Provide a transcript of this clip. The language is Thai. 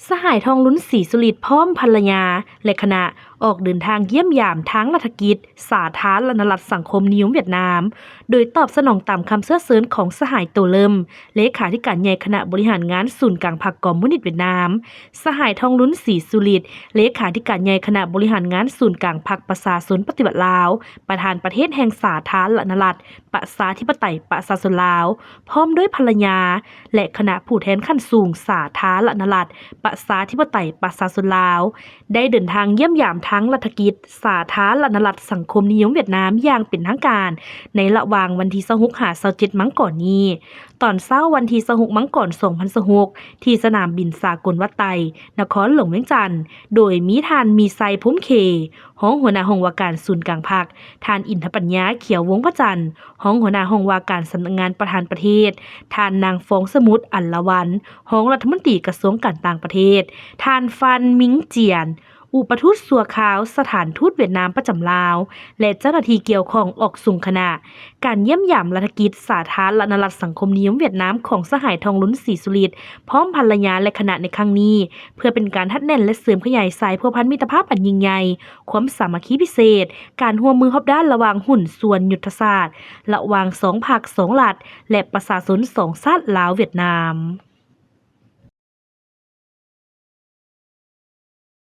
สหายทองลุ้นศรีสุฤทธิ์พร้อมภรรยาและคณะออกเดินทางเยี่ยมยามทั้งรัฐกิจสาธารณรัฐสังคมนิยมเวียดนามโดยตอบสนองตามคำเสเสริญของสหายโตเลิมเลขาธิการใหญ่คณะบริหารงานศูนย์กลางพรรคคอมมิวนิสต์เวียดนามสหายทองลุ้นศรีสุฤทธิ์เลขาธิการใหญ่คณะบริหารงานศูนย์กลางพรรคประชาชนปฏิบัติลาวประธานประเทศแห่งสาธารณรัฐประชาธิปไตยประชาชนลาวพร้อมด้วยภรรยาและคณะผู้แทนขั้นสูงสาธารณรัฐประชาธิปไตยประชาชนลาวได้เดินทางเยี่ยมยามทั้งรัฐกิจสาธารณรัฐสังคมนิยมเวียดนามอย่างเป็นทางการในระหว่างวันที่26 27 มังกรนี้ตอนเช้าวันที่26 มังกร 2026ที่สนามบินสากลวัดไตนครหลวงเวียงจันทน์โดยมีท่านมีไซพุ่มเคห้องหัวหน้าห้องว่าการศูนย์กลางพรรคท่านอินทปัญญาเขียววงพระจันทร์ห้องหัวหน้าห้องว่าการสำนักงานประธานประเทศท่านนางฟองสมุทรอัลละวันห้องรัฐมนตรีกระทรวงการต่างประเทศท่านฟันมิงเจียนอุปทูตสัวขาวสถานทูตเวียดนามประจำลาวและเจ้าหน้าที่เกี่ยวข้องออกสุ่มคณะการเยี่ยมยามรัฐกิจสาธารณรัฐสังคมนิยมเวียดนามของสหายทองลุ้นศรีสุฤทธิ์พร้อมภรรยาและคณะในครั้งนี้เพื่อเป็นการทัดแน่นและเสริมขยายสายพัวพันมิตรภาพอันยิ่งใหญ่ความสามัคคีพิเศษการร่วมมือรอบด้านระหว่างหุ้นส่วนยุทธศาสตร์ระหว่าง2 พรรค 2 รัฐและประชาชน2 ชาติลาวเวียดนาม